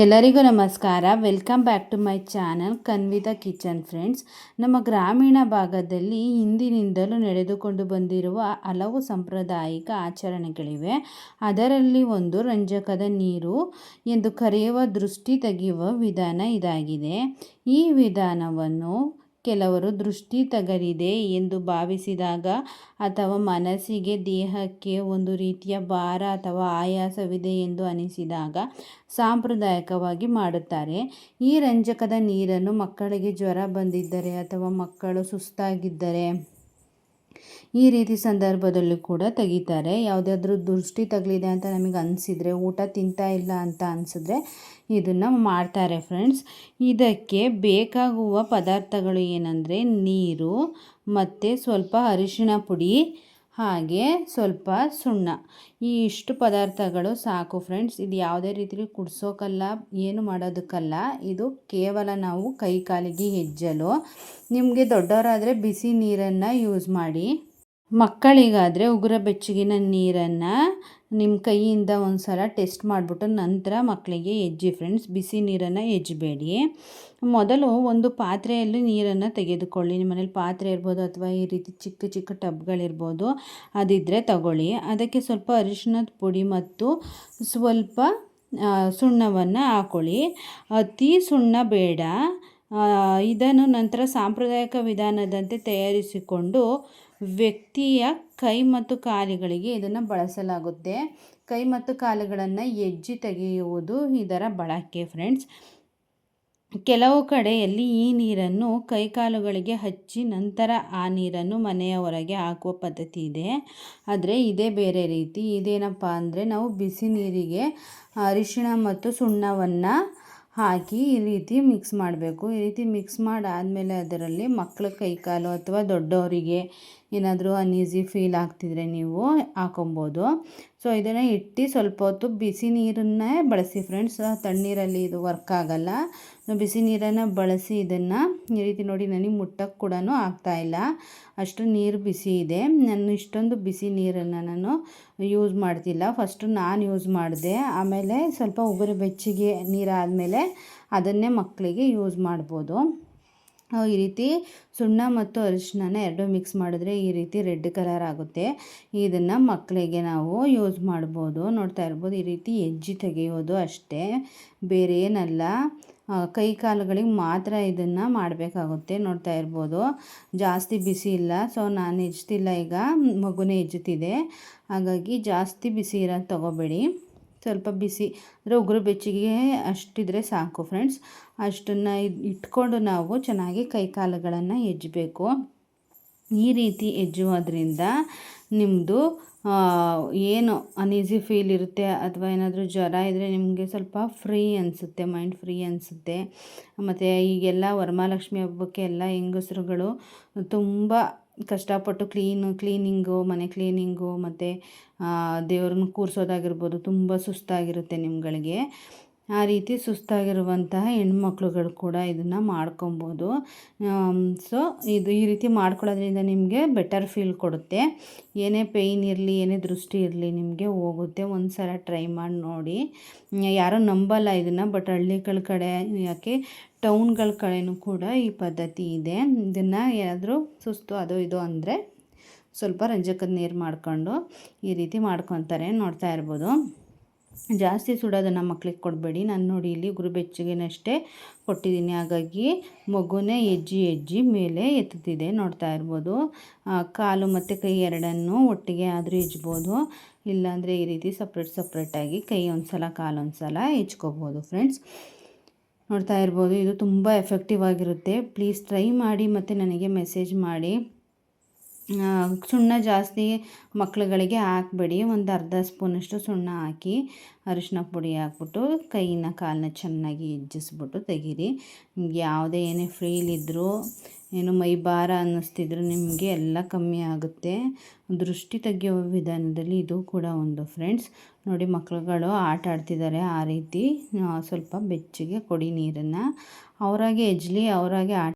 ಎಲ್ಲರಿಗೂ ನಮಸ್ಕಾರ. Welcome back to my channel Kanvita kitchen friends. ನಮ್ಮ ಗ್ರಾಮೀಣ ಭಾಗದಲ್ಲಿ ಹಿಂದಿನಿಂದಲೂ ನಡೆದುಕೊಂಡು ಬಂದಿರುವ ಹಲವು ಸಾಂಪ್ರದಾಯಿಕ ಆಚರಣೆಗಳಿವೆ. ಅದರಲ್ಲಿ ಒಂದು ರಂಜಕದ ನೀರು ಎಂದು ಕರೆಯುವ ದೃಷ್ಟಿ ತೆಗೆಯುವ ವಿಧಾನ ಇದಾಗಿದೆ. ಈ ವಿಧಾನವನ್ನು ಕೆಲವರು ದೃಷ್ಟಿ ತಗಲಿದೆ ಎಂದು ಭಾವಿಸಿದಾಗ ಅಥವಾ ಮನಸ್ಸಿಗೆ ದೇಹಕ್ಕೆ ಒಂದು ರೀತಿಯ ಭಾರ ಅಥವಾ ಆಯಾಸವಿದೆ ಎಂದು ಅನಿಸಿದಾಗ ಸಾಂಪ್ರದಾಯಿಕವಾಗಿ ಮಾಡುತ್ತಾರೆ. ಈ ರಂಜಕದ ನೀರನ್ನು ಮಕ್ಕಳಿಗೆ ಜ್ವರ ಬಂದಿದ್ದರೆ ಅಥವಾ ಮಕ್ಕಳು ಸುಸ್ತಾಗಿದ್ದರೆ ಈ ರೀತಿ ಸಂದರ್ಭದಲ್ಲಿ ಕೂಡ ತೆಗಿತಾರೆ. ಯಾವುದಾದ್ರೂ ದೃಷ್ಟಿ ತಗಲಿದೆ ಅಂತ ನಮಗೆ ಅನಿಸಿದರೆ, ಊಟ ತಿಂತಾ ಇಲ್ಲ ಅಂತ ಅನಿಸಿದ್ರೆ ಇದನ್ನು ಮಾಡ್ತಾರೆ ಫ್ರೆಂಡ್ಸ್. ಇದಕ್ಕೆ ಬೇಕಾಗುವ ಪದಾರ್ಥಗಳು ಏನಂದರೆ ನೀರು ಮತ್ತು ಸ್ವಲ್ಪ ಅರಿಶಿಣ ಪುಡಿ ಹಾಗೆ ಸ್ವಲ್ಪ ಸುಣ್ಣ. ಈ ಇಷ್ಟು ಪದಾರ್ಥಗಳು ಸಾಕು ಫ್ರೆಂಡ್ಸ್. ಇದು ಯಾವುದೇ ರೀತಿಲಿ ಕುಡಿಸೋಕ್ಕಲ್ಲ, ಏನು ಮಾಡೋದಕ್ಕಲ್ಲ. ಇದು ಕೇವಲ ನಾವು ಕೈ ಕಾಲಿಗೆ ಹೆಜ್ಜಲು. ನಿಮಗೆ ದೊಡ್ಡವರಾದರೆ ಬಿಸಿ ನೀರನ್ನು ಯೂಸ್ ಮಾಡಿ. ಮಕ್ಕಳಿಗಾದರೆ ಉಗುರ ಬೆಚ್ಚಗಿನ ನೀರನ್ನು ನಿಮ್ಮ ಕೈಯಿಂದ ಒಂದು ಸಲ ಟೆಸ್ಟ್ ಮಾಡಿಬಿಟ್ಟು ನಂತರ ಮಕ್ಕಳಿಗೆ ಹೆಜ್ಜಿ ಫ್ರೆಂಡ್ಸ್. ಬಿಸಿ ನೀರನ್ನು ಹೆಜ್ಜಬೇಡಿ. ಮೊದಲು ಒಂದು ಪಾತ್ರೆಯಲ್ಲಿ ನೀರನ್ನು ತೆಗೆದುಕೊಳ್ಳಿ. ನಿಮ್ಮ ಮನೇಲಿ ಪಾತ್ರೆ ಇರ್ಬೋದು ಅಥವಾ ಈ ರೀತಿ ಚಿಕ್ಕ ಚಿಕ್ಕ ಟಬ್ಗಳಿರ್ಬೋದು, ಅದಿದ್ದರೆ ತಗೊಳ್ಳಿ. ಅದಕ್ಕೆ ಸ್ವಲ್ಪ ಅರಿಶಿಣದ ಪುಡಿ ಮತ್ತು ಸ್ವಲ್ಪ ಸುಣ್ಣವನ್ನು ಹಾಕ್ಕೊಳ್ಳಿ. ಅತಿ ಸುಣ್ಣ ಬೇಡ. ಇದನ್ನು ನಂತರ ಸಾಂಪ್ರದಾಯಿಕ ವಿಧಾನದಂತೆ ತಯಾರಿಸಿಕೊಂಡು ವ್ಯಕ್ತಿಯ ಕೈ ಮತ್ತು ಕಾಲುಗಳಿಗೆ ಇದನ್ನು ಬಳಸಲಾಗುತ್ತೆ. ಕೈ ಮತ್ತು ಕಾಲುಗಳನ್ನು ಹೆಜ್ಜಿ ತೆಗೆಯುವುದು ಇದರ ಬಳಕೆ ಫ್ರೆಂಡ್ಸ್. ಕೆಲವು ಕಡೆಯಲ್ಲಿ ಈ ನೀರನ್ನು ಕೈಕಾಲುಗಳಿಗೆ ಹಚ್ಚಿ ನಂತರ ಆ ನೀರನ್ನು ಮನೆಯ ಹೊರಗೆ ಹಾಕುವ ಪದ್ಧತಿ ಇದೆ. ಆದರೆ ಇದೇ ಬೇರೆ ರೀತಿ. ಇದೇನಪ್ಪ ಅಂದರೆ ನಾವು ಬಿಸಿ ನೀರಿಗೆ ಅರಿಶಿಣ ಮತ್ತು ಸುಣ್ಣವನ್ನು ಹಾಕಿ ಈ ರೀತಿ ಮಿಕ್ಸ್ ಮಾಡಬೇಕು. ಈ ರೀತಿ ಮಿಕ್ಸ್ ಮಾಡಾದಮೇಲೆ ಅದರಲ್ಲಿ ಮಕ್ಕಳ ಕೈಕಾಲು ಅಥವಾ ದೊಡ್ಡವರಿಗೆ ಏನಾದರೂ ಅನ್ಈಸಿ ಫೀಲ್ ಆಗ್ತಿದ್ರೆ ನೀವು ಹಾಕೊಬೋದು. ಸೊ ಇದನ್ನು ಇಟ್ಟು ಸ್ವಲ್ಪ ಹೊತ್ತು ಬಿಸಿ ನೀರನ್ನೇ ಬಳಸಿ ಫ್ರೆಂಡ್ಸ್. ತಣ್ಣೀರಲ್ಲಿ ಇದು ವರ್ಕ್ ಆಗಲ್ಲ. ಬಿಸಿ ನೀರನ್ನು ಬಳಸಿ ಇದನ್ನು ಈ ರೀತಿ ನೋಡಿ. ನನಗೆ ಮುಟ್ಟಕ್ಕೆ ಕೂಡ ಆಗ್ತಾಯಿಲ್ಲ, ಅಷ್ಟು ನೀರು ಬಿಸಿ ಇದೆ. ನಾನು ಇಷ್ಟೊಂದು ಬಿಸಿ ನೀರನ್ನು ನಾನು ಯೂಸ್ ಮಾಡ್ತಿಲ್ಲ. ಫಸ್ಟು ನಾನು ಯೂಸ್ ಮಾಡಿದೆ, ಆಮೇಲೆ ಸ್ವಲ್ಪ ಉಗುರು ಬೆಚ್ಚಗೆ ನೀರಾದಮೇಲೆ ಅದನ್ನೇ ಮಕ್ಕಳಿಗೆ ಯೂಸ್ ಮಾಡ್ಬೋದು. ಈ ರೀತಿ ಸುಣ್ಣ ಮತ್ತು ಅರಿಶಿಣನ ಎರಡೂ ಮಿಕ್ಸ್ ಮಾಡಿದ್ರೆ ಈ ರೀತಿ ರೆಡ್ ಕಲರ್ ಆಗುತ್ತೆ. ಇದನ್ನು ಮಕ್ಕಳಿಗೆ ನಾವು ಯೂಸ್ ಮಾಡ್ಬೋದು. ನೋಡ್ತಾ ಇರ್ಬೋದು, ಈ ರೀತಿ ಹೆಜ್ಜೆ ತೆಗೆಯೋದು ಅಷ್ಟೇ, ಬೇರೆ ಏನಲ್ಲ. ಕೈ ಕಾಲುಗಳಿಗೆ ಮಾತ್ರ ಇದನ್ನು ಮಾಡಬೇಕಾಗುತ್ತೆ. ನೋಡ್ತಾ ಇರ್ಬೋದು, ಜಾಸ್ತಿ ಬಿಸಿ ಇಲ್ಲ. ಸೊ ನಾನು ಹೆಜ್ತಿಲ್ಲ, ಈಗ ಮಗುನೇ ಹೆಜ್ಜುತ್ತಿದೆ. ಹಾಗಾಗಿ ಜಾಸ್ತಿ ಬಿಸಿ ಇರೋದು ತೊಗೋಬೇಡಿ. ಸ್ವಲ್ಪ ಬಿಸಿ ಅಂದರೆ ಉಗುರು ಬೆಚ್ಚಗೆ ಅಷ್ಟಿದ್ರೆ ಸಾಕು ಫ್ರೆಂಡ್ಸ್. ಅಷ್ಟನ್ನು ಇಟ್ಕೊಂಡು ನಾವು ಚೆನ್ನಾಗಿ ಕೈ ಕಾಲುಗಳನ್ನು ಹೆಜ್ಜಬೇಕು. ಈ ರೀತಿ ಹೆಜ್ಜುವುದರಿಂದ ನಿಮ್ಮದು ಏನು ಅನ್ಈಸಿ ಫೀಲ್ ಇರುತ್ತೆ ಅಥವಾ ಏನಾದರೂ ಜ್ವರ ಇದ್ದರೆ ನಿಮಗೆ ಸ್ವಲ್ಪ ಫ್ರೀ ಅನಿಸುತ್ತೆ, ಮೈಂಡ್ ಫ್ರೀ ಅನಿಸುತ್ತೆ. ಮತ್ತು ಈಗೆಲ್ಲ ವರಮಹಾಲಕ್ಷ್ಮಿ ಹಬ್ಬಕ್ಕೆ ಎಲ್ಲ ಹೆಂಗಸರುಗಳು ತುಂಬ ಕಷ್ಟಪಟ್ಟು ಕ್ಲೀನಿಂಗು, ಮನೆ ಕ್ಲೀನಿಂಗು ಮತ್ತು ದೇವ್ರನ್ನ ಕೂರಿಸೋದಾಗಿರ್ಬೋದು, ತುಂಬ ಸುಸ್ತಾಗಿರುತ್ತೆ ನಿಮ್ಮಗಳಿಗೆ. ಆ ರೀತಿ ಸುಸ್ತಾಗಿರುವಂತಹ ಹೆಣ್ಮಕ್ಳುಗಳು ಕೂಡ ಇದನ್ನು ಮಾಡ್ಕೊಬೋದು. ಸೊ ಇದು ಈ ರೀತಿ ಮಾಡ್ಕೊಳ್ಳೋದ್ರಿಂದ ನಿಮಗೆ ಬೆಟರ್ ಫೀಲ್ ಕೊಡುತ್ತೆ. ಏನೇ ಪೇಯ್ನ್ ಇರಲಿ, ಏನೇ ದೃಷ್ಟಿ ಇರಲಿ, ನಿಮಗೆ ಹೋಗುತ್ತೆ. ಒಂದು ಸಲ ಟ್ರೈ ಮಾಡಿ ನೋಡಿ. ಯಾರೂ ನಂಬಲ್ಲ ಇದನ್ನು, ಬಟ್ ಹಳ್ಳಿಗಳ ಕಡೆ, ಯಾಕೆ ಟೌನ್ಗಳ ಕಡೆಯೂ ಕೂಡ ಈ ಪದ್ಧತಿ ಇದೆ. ಇದನ್ನು ಏನಾದರೂ ಸುಸ್ತು ಅದು ಇದು ಅಂದರೆ ಸ್ವಲ್ಪ ರಂಜಕದ ನೀರು ಮಾಡ್ಕೊಂಡು ಈ ರೀತಿ ಮಾಡ್ಕೊತಾರೆ. ನೋಡ್ತಾ ಇರ್ಬೋದು. ಜಾಸ್ತಿ ಸುಡೋದನ್ನು ಮಕ್ಳಿಗೆ ಕೊಡಬೇಡಿ. ನಾನು ನೋಡಿ ಇಲ್ಲಿ ಉಗುರು ಬೆಚ್ಚಗೆನಷ್ಟೇ ಕೊಟ್ಟಿದ್ದೀನಿ. ಹಾಗಾಗಿ ಮಗುನೇ ಹೆಜ್ಜೆ ಮೇಲೆ ಎತ್ತುತ್ತಿದೆ. ನೋಡ್ತಾ ಇರ್ಬೋದು. ಕಾಲು ಮತ್ತು ಕೈ ಎರಡನ್ನೂ ಒಟ್ಟಿಗೆ ಆದರೂ ಹೆಜ್ಬೋದು. ಇಲ್ಲಾಂದರೆ ಈ ರೀತಿ ಸಪ್ರೇಟಾಗಿ ಕೈ ಒಂದು ಸಲ ಕಾಲು ಒಂದು ಸಲ ಹೆಚ್ಕೋಬೋದು ಫ್ರೆಂಡ್ಸ್. ನೋಡ್ತಾ ಇರ್ಬೋದು, ಇದು ತುಂಬ ಎಫೆಕ್ಟಿವ್ ಆಗಿರುತ್ತೆ. ಪ್ಲೀಸ್ ಟ್ರೈ ಮಾಡಿ ಮತ್ತು ನನಗೆ ಮೆಸೇಜ್ ಮಾಡಿ. ಸುಣ್ಣ ಜಾಸ್ತಿ ಮಕ್ಕಳುಗಳಿಗೆ ಹಾಕಬೇಡಿ. ಒಂದು ಅರ್ಧ ಸ್ಪೂನಷ್ಟು ಸುಣ್ಣ ಹಾಕಿ ಅರಿಶಿನ ಪುಡಿ ಹಾಕ್ಬಿಟ್ಟು ಕೈನ ಕಾಲನ್ನ ಚೆನ್ನಾಗಿ ಹೆಜ್ಜಿಸ್ಬಿಟ್ಟು ತೆಗೀರಿ. ನಿಮ್ಗೆ ಯಾವುದೇ ಏನೇ ಫೀಲ್ ಇದ್ದರೂ, ಏನು ಮೈ ಭಾರ ಅನ್ನಿಸ್ತಿದ್ರು ನಿಮಗೆ ಎಲ್ಲ ಕಮ್ಮಿ ಆಗುತ್ತೆ. ದೃಷ್ಟಿ ತೆಗೆಯೋ ವಿಧಾನದಲ್ಲಿ ಇದು ಕೂಡ ಒಂದು ಫ್ರೆಂಡ್ಸ್. ನೋಡಿ, ಮಕ್ಕಳುಗಳು ಆಟ ಆಡ್ತಿದ್ದಾರೆ. ಆ ರೀತಿ ಸ್ವಲ್ಪ ಬೆಚ್ಚಗೆ ಕೊಡಿ ನೀರನ್ನು. ಅವರಾಗೆ ಹೆಜ್ಲಿ, ಅವರಾಗೆ ಆಟ